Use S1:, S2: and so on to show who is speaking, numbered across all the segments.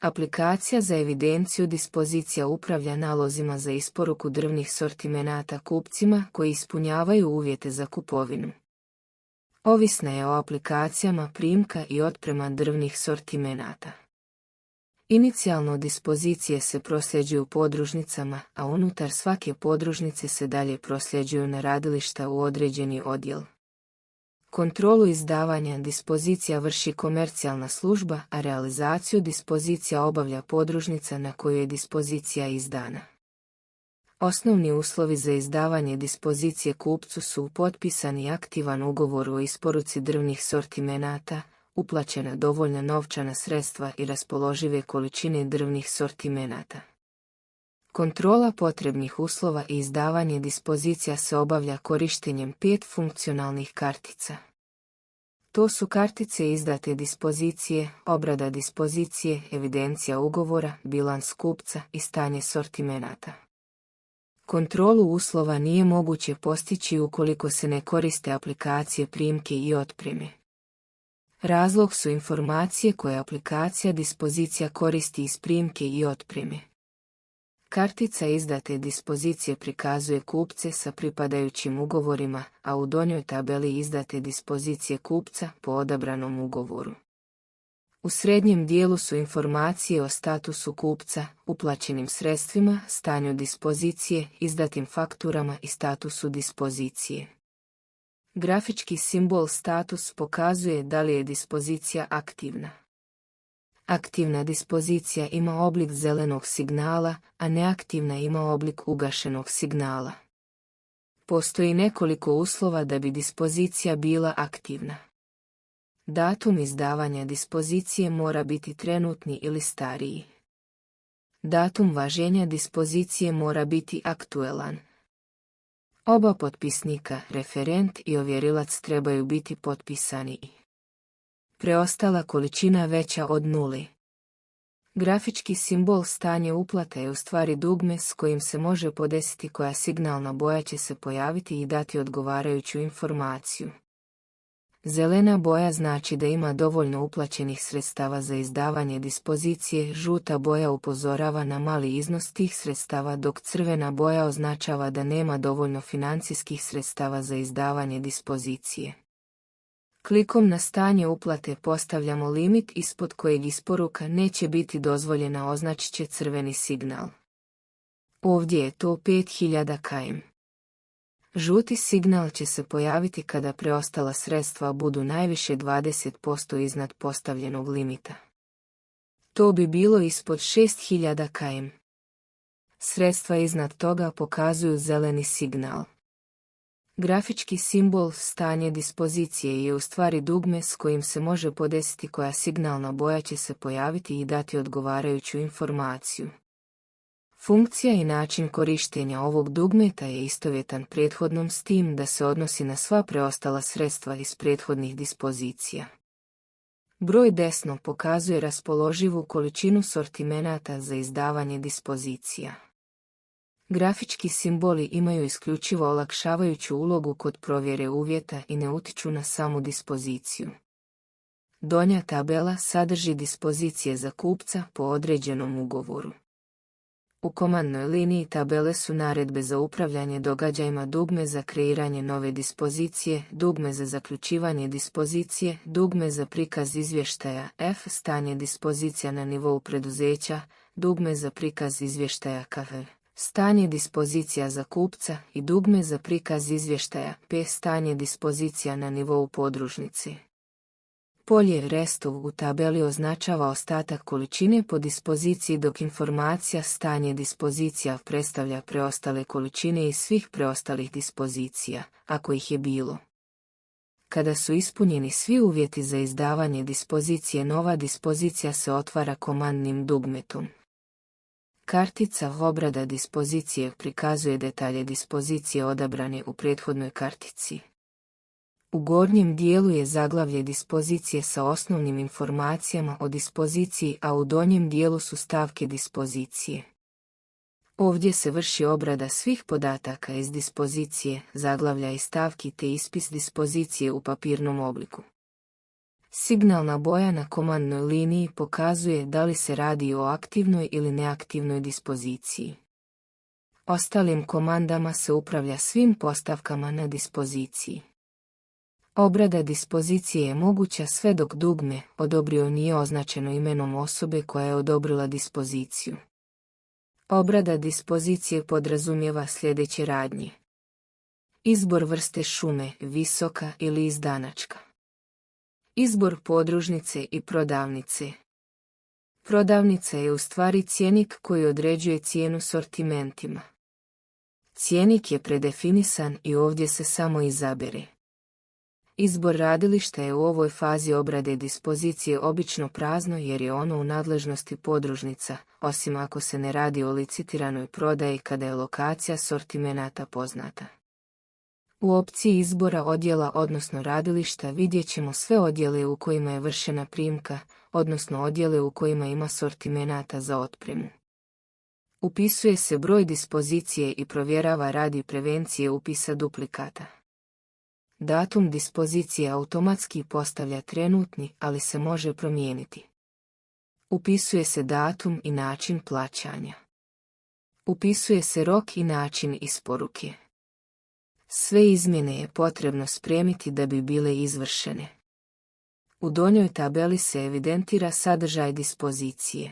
S1: Aplikacija za evidenciju dispozicija upravlja nalozima za isporuku drvnih sortimenata kupcima koji ispunjavaju uvjete za kupovinu. Ovisna je o aplikacijama primka i otprema drvnih sortimenata. Inicijalno dispozicije se prosljeđuju podružnicama, a unutar svake podružnice se dalje prosljeđuju na radilišta u određeni odjel. Kontrolu izdavanja dispozicija vrši komercijalna služba, a realizaciju dispozicija obavlja podružnica na koju je dispozicija izdana. Osnovni uslovi za izdavanje dispozicije kupcu su potpisan i aktivan ugovor o isporuci drvnih sortimenata, uplaćena dovoljna novčana sredstva i raspoložive količine drvnih sortimenata. Kontrola potrebnih uslova i izdavanje dispozicija se obavlja korištenjem 5 funkcionalnih kartica. To su kartice izdate dispozicije, obrada dispozicije, evidencija ugovora, bilans kupca i stanje sortimenata. Kontrolu uslova nije moguće postići ukoliko se ne koriste aplikacije primke i otpreme. Razlog su informacije koje aplikacija dispozicija koristi iz primke i otpreme. Kartica izdate dispozicije prikazuje kupce sa pripadajućim ugovorima, a u donjoj tabeli izdate dispozicije kupca po odabranom ugovoru. U srednjem dijelu su informacije o statusu kupca, uplaćenim sredstvima, stanju dispozicije, izdatim fakturama i statusu dispozicije. Grafički simbol status pokazuje da li je dispozicija aktivna. Aktivna dispozicija ima oblik zelenog signala, a neaktivna ima oblik ugašenog signala. Postoji nekoliko uslova da bi dispozicija bila aktivna. Datum izdavanja dispozicije mora biti trenutni ili stariji. Datum važenja dispozicije mora biti aktuelan. Oba potpisnika, referent i ovjerilac, trebaju biti potpisani. Preostala količina veća od 0. Grafički simbol stanje uplate je u stvari dugme s kojim se može podesiti koja signalna boja će se pojaviti i dati odgovarajuću informaciju. Zelena boja znači da ima dovoljno uplaćenih sredstava za izdavanje dispozicije, žuta boja upozorava na mali iznos tih sredstava, dok crvena boja označava da nema dovoljno financijskih sredstava za izdavanje dispozicije. Klikom na stanje uplate postavljamo limit ispod kojeg isporuka neće biti dozvoljena, označit će crveni signal. Ovdje je to 5000 km. Žuti signal će se pojaviti kada preostala sredstva budu najviše 20% iznad postavljenog limita. To bi bilo ispod 6000 km. Sredstva iznad toga pokazuju zeleni signal. Grafički simbol stanje dispozicije je u stvari dugme s kojim se može podesiti koja signalna boja će se pojaviti i dati odgovarajuću informaciju. Funkcija i način korištenja ovog dugmeta je istovjetan prethodnom, s tim da se odnosi na sva preostala sredstva iz prethodnih dispozicija. Broj desno pokazuje raspoloživu količinu sortimenata za izdavanje dispozicija. Grafički simboli imaju isključivo olakšavajuću ulogu kod provjere uvjeta i ne utiču na samu dispoziciju. Donja tabela sadrži dispozicije za kupca po određenom ugovoru. U komandnoj liniji tabele su naredbe za upravljanje događajima, dugme za kreiranje nove dispozicije, dugme za zaključivanje dispozicije, dugme za prikaz izvještaja F, stanje dispozicija na nivou preduzeća, dugme za prikaz izvještaja KF, stanje dispozicija za kupca i dugme za prikaz izvještaja P, stanje dispozicija na nivou podružnice. Polje restov u tabeli označava ostatak količine po dispoziciji, dok informacija stanje dispozicija predstavlja preostale količine iz svih preostalih dispozicija, ako ih je bilo. Kada su ispunjeni svi uvjeti za izdavanje dispozicije, nova dispozicija se otvara komandnim dugmetom. Kartica obrada dispozicije prikazuje detalje dispozicije odabrane u prethodnoj kartici. U gornjem dijelu je zaglavlje dispozicije sa osnovnim informacijama o dispoziciji, a u donjem dijelu su stavke dispozicije. Ovdje se vrši obrada svih podataka iz dispozicije, zaglavlja i stavki te ispis dispozicije u papirnom obliku. Signalna boja na komandnoj liniji pokazuje da li se radi o aktivnoj ili neaktivnoj dispoziciji. Ostalim komandama se upravlja svim postavkama na dispoziciji. Obrada dispozicije je moguća sve dok dugme odobrio nije označeno imenom osobe koja je odobrila dispoziciju. Obrada dispozicije podrazumijeva sljedeće radnje. Izbor vrste šume, visoka ili izdanačka. Izbor podružnice i prodavnice. Prodavnica je u stvari cjenik koji određuje cijenu sortimentima. Cjenik je predefinisan i ovdje se samo izabere. Izbor radilišta je u ovoj fazi obrade dispozicije obično prazno jer je ono u nadležnosti podružnica, osim ako se ne radi o licitiranoj prodaji kada je lokacija sortimenata poznata. U opciji izbora odjela odnosno radilišta vidjet ćemo sve odjele u kojima je vršena primka, odnosno odjele u kojima ima sortimenata za otpremu. Upisuje se broj dispozicije i provjerava radi prevencije upisa duplikata. Datum dispozicije automatski postavlja trenutni, ali se može promijeniti. Upisuje se datum i način plaćanja. Upisuje se rok i način isporuke. Sve izmjene je potrebno spremiti da bi bile izvršene. U donjoj tabeli se evidentira sadržaj dispozicije.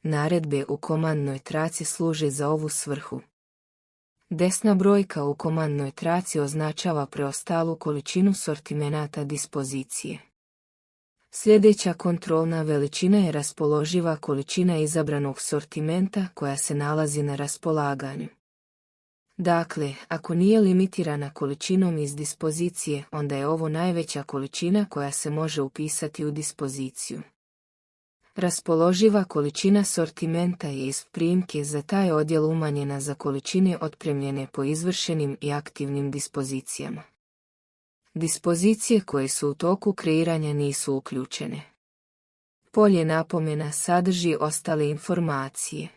S1: Naredbe u komandnoj traci služe za ovu svrhu. Desna brojka u komandnoj traci označava preostalu količinu sortimenata dispozicije. Sljedeća kontrolna veličina je raspoloživa količina izabranog sortimenta koja se nalazi na raspolaganju. Dakle, ako nije limitirana količinom iz dispozicije, onda je ovo najveća količina koja se može upisati u dispoziciju. Raspoloživa količina sortimenta je iz primke za taj odjel umanjena za količine otpremljene po izvršenim i aktivnim dispozicijama. Dispozicije koje su u toku kreiranja nisu uključene. Polje napomena sadrži ostale informacije.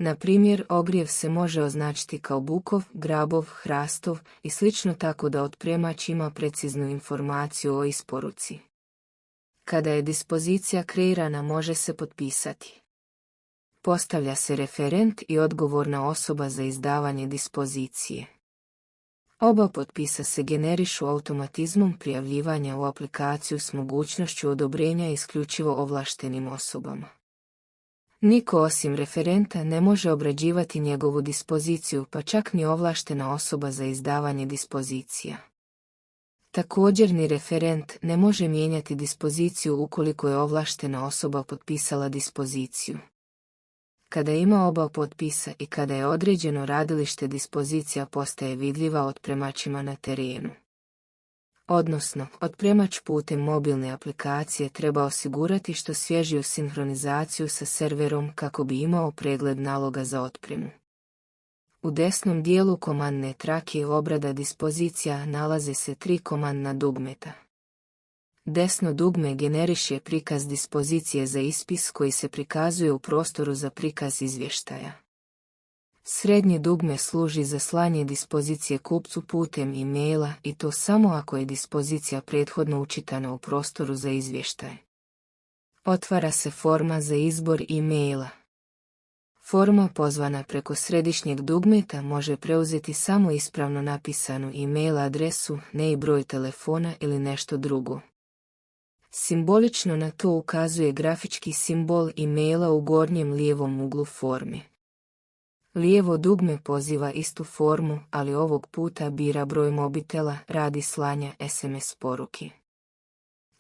S1: Na primjer, ogrjev se može označiti kao bukov, grabov, hrastov i slično tako da otpremač ima preciznu informaciju o isporuci. Kada je dispozicija kreirana može se potpisati. Postavlja se referent i odgovorna osoba za izdavanje dispozicije. Oba potpisa se generišu automatizmom prijavljivanja u aplikaciju s mogućnošću odobrenja isključivo ovlaštenim osobama. Niko osim referenta ne može obrađivati njegovu dispoziciju, pa čak ni ovlaštena osoba za izdavanje dispozicija. Također ni referent ne može mijenjati dispoziciju ukoliko je ovlaštena osoba potpisala dispoziciju. Kada ima oba potpisa i kada je određeno radilište, dispozicija postaje vidljiva otpremačima na terenu. Odnosno, otpremač putem mobilne aplikacije treba osigurati što svježiju sinhronizaciju sa serverom kako bi imao pregled naloga za otpremu. U desnom dijelu komandne trake obrada dispozicija nalaze se 3 komandna dugmeta. Desno dugme generiše prikaz dispozicije za ispis koji se prikazuje u prostoru za prikaz izvještaja. Srednje dugme služi za slanje dispozicije kupcu putem e-maila i to samo ako je dispozicija prethodno učitana u prostoru za izvještaj. Otvara se forma za izbor e-maila. Forma pozvana preko središnjeg dugmeta može preuzeti samo ispravno napisanu e-mail adresu, ne i broj telefona ili nešto drugo. Simbolično na to ukazuje grafički simbol e-maila u gornjem lijevom uglu forme. Lijevo dugme poziva istu formu, ali ovog puta bira broj mobitela radi slanja SMS poruke.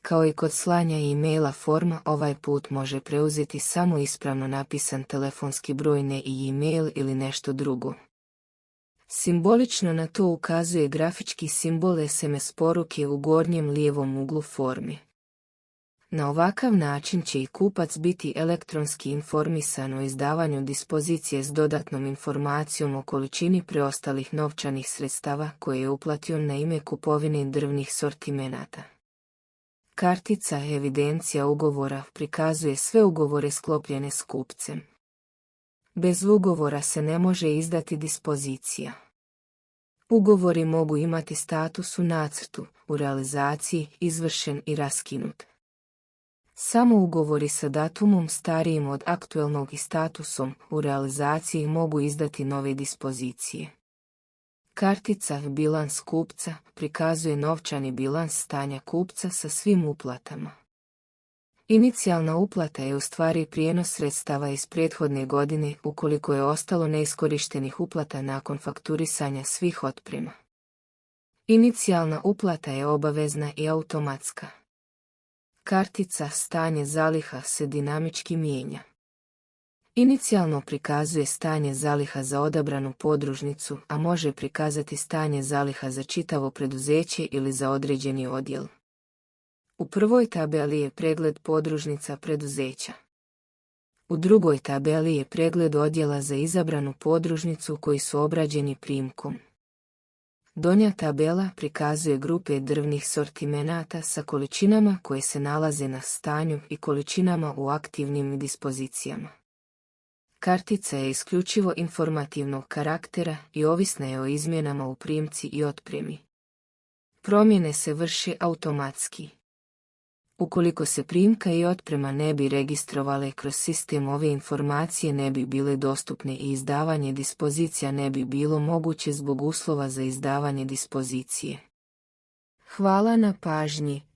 S1: Kao i kod slanja e-maila, forma ovaj put može preuzeti samo ispravno napisan telefonski broj, ne i e-mail ili nešto drugo. Simbolično na to ukazuje grafički simbol SMS poruke u gornjem lijevom uglu forme. Na ovakav način će i kupac biti elektronski informisan o izdavanju dispozicije s dodatnom informacijom o količini preostalih novčanih sredstava koje je uplatio na ime kupovine drvnih sortimenata. Kartica evidencija ugovora prikazuje sve ugovore sklopljene s kupcem. Bez ugovora se ne može izdati dispozicija. Ugovori mogu imati status u nacrtu, u realizaciji, izvršen i raskinut. Samo ugovori sa datumom starijim od aktuelnog i statusom u realizaciji mogu izdati nove dispozicije. Kartica bilans kupca prikazuje novčani bilans stanja kupca sa svim uplatama. Inicijalna uplata je u stvari prijenos sredstava iz prethodne godine ukoliko je ostalo neiskorištenih uplata nakon fakturisanja svih otprema. Inicijalna uplata je obavezna i automatska. Kartica stanje zaliha se dinamički mijenja. Inicijalno prikazuje stanje zaliha za odabranu podružnicu, a može prikazati stanje zaliha za čitavo preduzeće ili za određeni odjel. U prvoj tabeli je pregled podružnica preduzeća. U drugoj tabeli je pregled odjela za izabranu podružnicu koji su obrađeni primkom. Donja tabela prikazuje grupe drvnih sortimenata sa količinama koje se nalaze na stanju i količinama u aktivnim dispozicijama. Kartica je isključivo informativnog karaktera i ovisna je o izmjenama u primci i otpremi. Promjene se vrše automatski. Ukoliko se primka i otprema ne bi registrovale kroz sistem, ove informacije ne bi bile dostupne i izdavanje dispozicija ne bi bilo moguće zbog uslova za izdavanje dispozicije. Hvala na pažnji.